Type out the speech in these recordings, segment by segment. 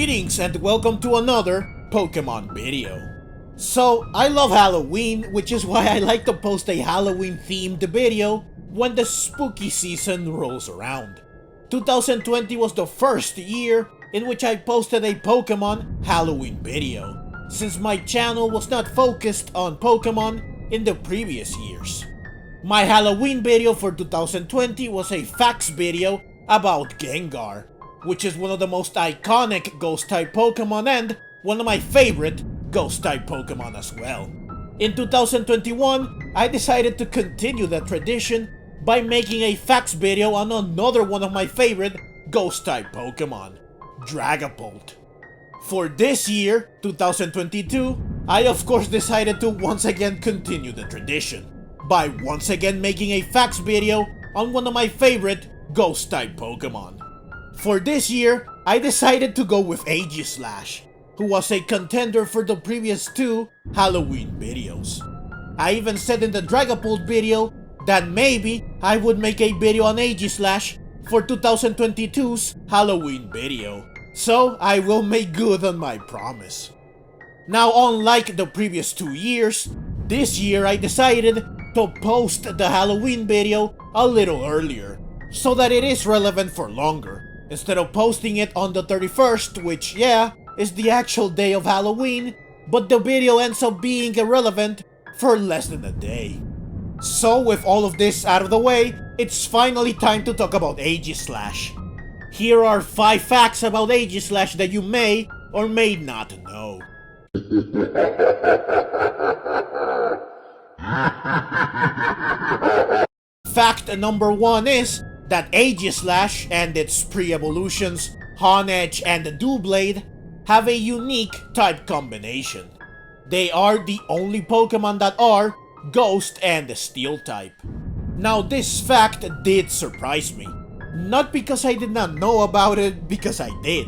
Greetings and welcome to another Pokemon video. So, I love Halloween, which is why I like to post a Halloween themed video when the spooky season rolls around. 2020 was the first year in which I posted a Pokemon Halloween video, since my channel was not focused on Pokemon in the previous years. My Halloween video for 2020 was a facts video about Gengar, which is one of the most iconic Ghost-type Pokemon and one of my favorite Ghost-type Pokemon as well. In 2021, I decided to continue that tradition by making a facts video on another one of my favorite Ghost-type Pokemon, Dragapult. For this year, 2022, I of course decided to once again continue the tradition by once again making a facts video on one of my favorite Ghost-type Pokemon. For this year, I decided to go with Aegislash, who was a contender for the previous two Halloween videos. I even said in the Dragapult video that maybe I would make a video on Aegislash for 2022's Halloween video, so I will make good on my promise. Now, unlike the previous 2 years, this year I decided to post the Halloween video a little earlier, so that it is relevant for longer, instead of posting it on the 31st, which, yeah, is the actual day of Halloween, but the video ends up being irrelevant for less than a day. So with all of this out of the way, it's finally time to talk about Aegislash. Here are 5 facts about Aegislash that you may or may not know. Fact number 1 is that Aegislash and its pre-evolutions, Honedge and Doublade, have a unique type combination. They are the only Pokemon that are Ghost and Steel type. Now this fact did surprise me. Not because I did not know about it, because I did.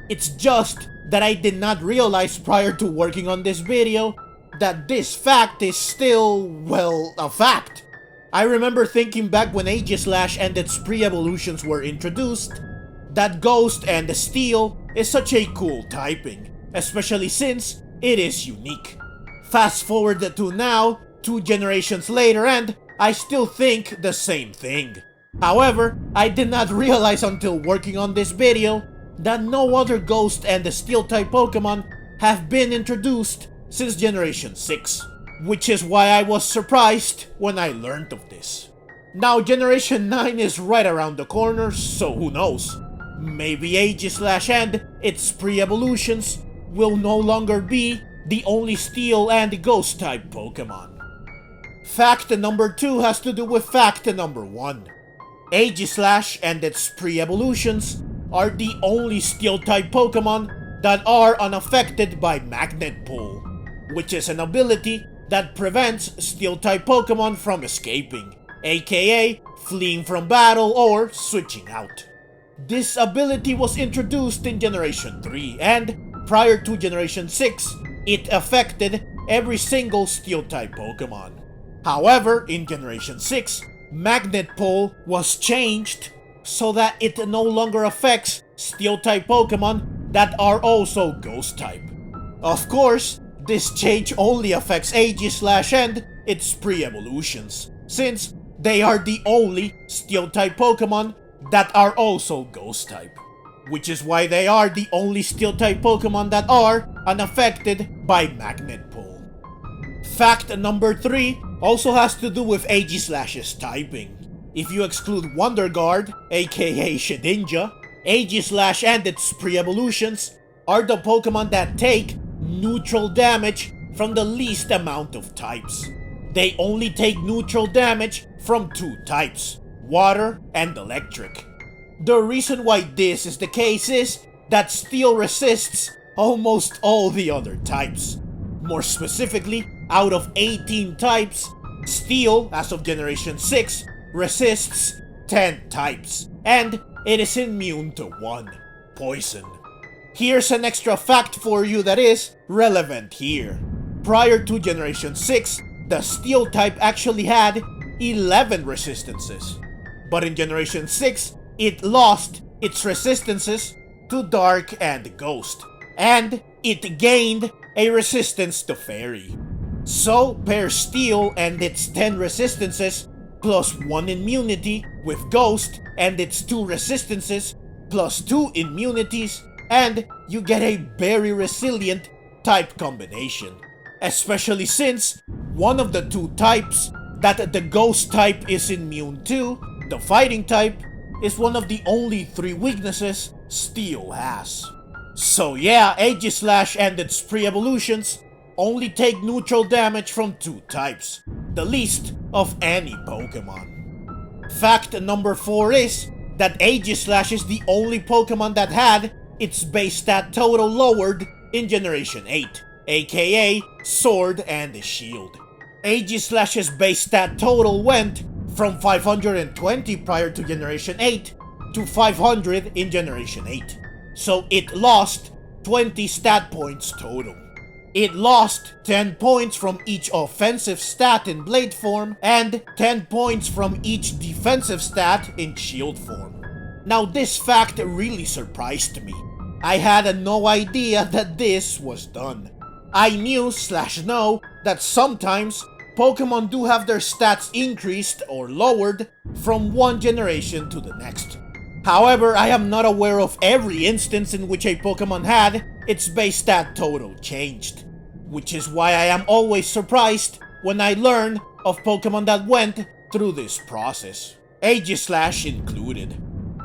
It's just that I did not realize prior to working on this video that this fact is still, well, a fact. I remember thinking back when Aegislash and its pre-evolutions were introduced, that Ghost and Steel is such a cool typing, especially since it is unique. Fast forward to now, 2 generations later, and I still think the same thing. However, I did not realize until working on this video that no other Ghost and Steel type Pokemon have been introduced since Generation 6. Which is why I was surprised when I learned of this. Now Generation 9 is right around the corner, so who knows? Maybe Aegislash and its pre-evolutions will no longer be the only Steel and Ghost type Pokemon. Fact number 2 has to do with fact number 1. Aegislash and its pre-evolutions are the only Steel type Pokemon that are unaffected by Magnet Pull, which is an ability that prevents Steel-type Pokemon from escaping, aka fleeing from battle or switching out. This ability was introduced in Generation 3, and prior to Generation 6, it affected every single Steel-type Pokemon. However, in Generation 6, Magnet Pull was changed so that it no longer affects Steel-type Pokemon that are also Ghost-type. Of course, this change only affects Aegislash and its pre-evolutions, since they are the only Steel-type Pokemon that are also Ghost-type, which is why they are the only Steel-type Pokemon that are unaffected by Magnet Pull. Fact number 3 also has to do with Aegislash's typing. If you exclude Wonder Guard, aka Shedinja, Aegislash and its pre-evolutions are the Pokemon that take neutral damage from the least amount of types. They only take neutral damage from 2 types, water and electric. The reason why this is the case is that Steel resists almost all the other types. More specifically, out of 18 types, Steel, as of Generation 6, resists 10 types, and it is immune to 1, poison. Here's an extra fact for you that is relevant here. Prior to Generation 6, the Steel type actually had 11 resistances. But in Generation 6, it lost its resistances to Dark and Ghost, and it gained a resistance to Fairy. So pair Steel and its 10 resistances plus 1 immunity with Ghost and its 2 resistances plus 2 immunities, and you get a very resilient type combination. Especially since one of the 2 types that the Ghost type is immune to, the Fighting type, is one of the only 3 weaknesses Steel has. So yeah, Aegislash and its pre-evolutions only take neutral damage from 2 types, the least of any Pokemon. Fact number 4 is that Aegislash is the only Pokemon that had its base stat total lowered in Generation 8, aka Sword and Shield. Aegislash's base stat total went from 520 prior to Generation 8 to 500 in Generation 8, so it lost 20 stat points total. It lost 10 points from each offensive stat in Blade form, and 10 points from each defensive stat in Shield form. Now this fact really surprised me. I had no idea that this was done. I knew/know that sometimes Pokemon do have their stats increased or lowered from one generation to the next. However, I am not aware of every instance in which a Pokemon had its base stat total changed, which is why I am always surprised when I learn of Pokemon that went through this process, Aegislash included.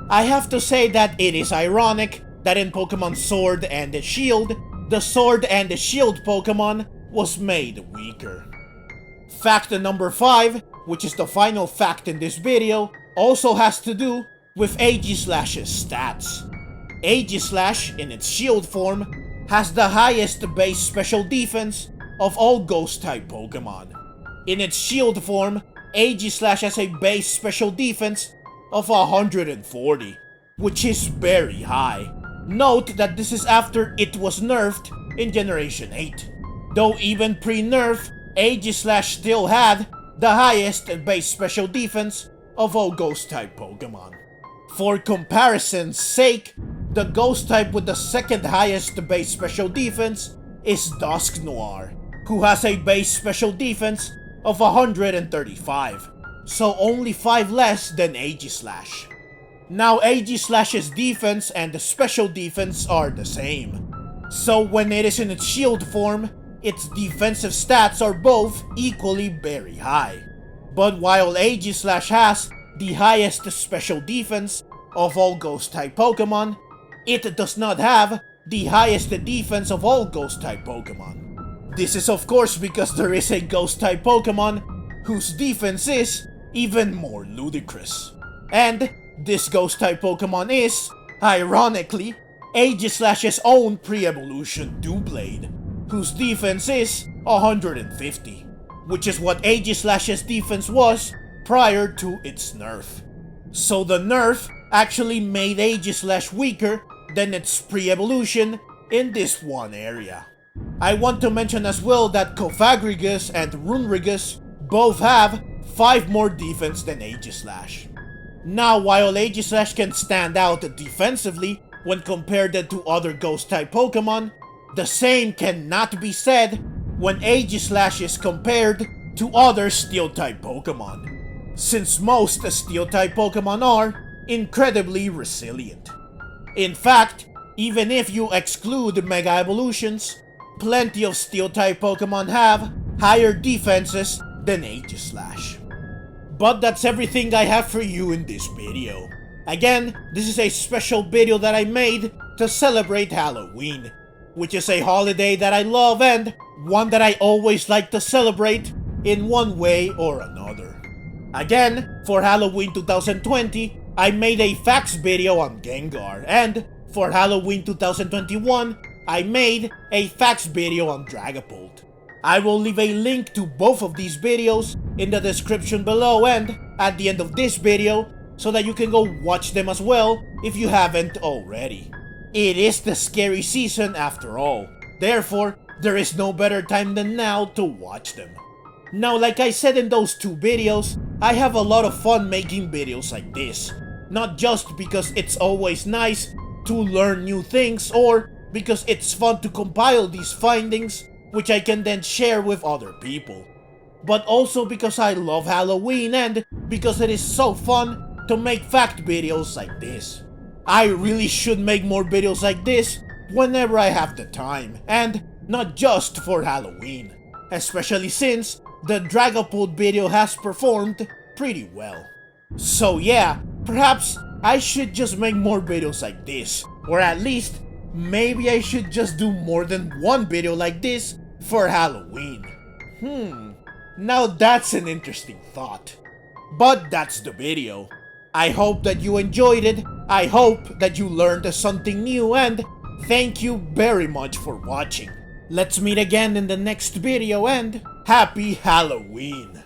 I have to say that it is ironic that in Pokemon Sword and Shield, the Sword and Shield Pokemon was made weaker. Fact number 5, which is the final fact in this video, also has to do with Aegislash's stats. Aegislash, in its Shield form, has the highest base special defense of all Ghost-type Pokemon. In its Shield form, Aegislash has a base special defense of 140, which is very high. Note that this is after it was nerfed in Generation 8. Though even pre-nerf, Aegislash still had the highest base special defense of all Ghost-type Pokemon. For comparison's sake, the Ghost type with the second highest base special defense is Dusknoir, who has a base special defense of 135, so only 5 less than Aegislash. Now Aegislash's defense and the special defense are the same, so when it is in its Shield form, its defensive stats are both equally very high. But while Aegislash has the highest special defense of all Ghost-type Pokemon, it does not have the highest defense of all Ghost-type Pokemon. This is of course because there is a Ghost-type Pokemon whose defense is even more ludicrous. And this Ghost-type Pokemon is, ironically, Aegislash's own pre-evolution Doublade, whose defense is 150, which is what Aegislash's defense was prior to its nerf. So the nerf actually made Aegislash weaker than its pre-evolution in this one area. I want to mention as well that Cofagrigus and Runrigus both have 5 more defense than Aegislash. Now, while Aegislash can stand out defensively when compared to other Ghost-type Pokemon, the same cannot be said when Aegislash is compared to other Steel-type Pokemon, since most Steel-type Pokemon are incredibly resilient. In fact, even if you exclude Mega Evolutions, plenty of Steel-type Pokemon have higher defenses than Aegislash. But that's everything I have for you in this video. Again, this is a special video that I made to celebrate Halloween, which is a holiday that I love and one that I always like to celebrate in one way or another. Again, for Halloween 2020, I made a facts video on Gengar, and for Halloween 2021, I made a facts video on Dragapult. I will leave a link to both of these videos in the description below and at the end of this video so that you can go watch them as well if you haven't already. It is the scary season after all, therefore there is no better time than now to watch them. Now, like I said in those 2 videos, I have a lot of fun making videos like this, not just because it's always nice to learn new things, or because it's fun to compile these findings, which I can then share with other people. But also because I love Halloween and because it is so fun to make fact videos like this. I really should make more videos like this whenever I have the time, and not just for Halloween, especially since the Dragapult video has performed pretty well. So yeah, perhaps I should just make more videos like this, or at least maybe I should just do more than one video like this for Halloween. Now that's an interesting thought. But that's the video. I hope that you enjoyed it, I hope that you learned something new, and thank you very much for watching. Let's meet again in the next video, and happy Halloween!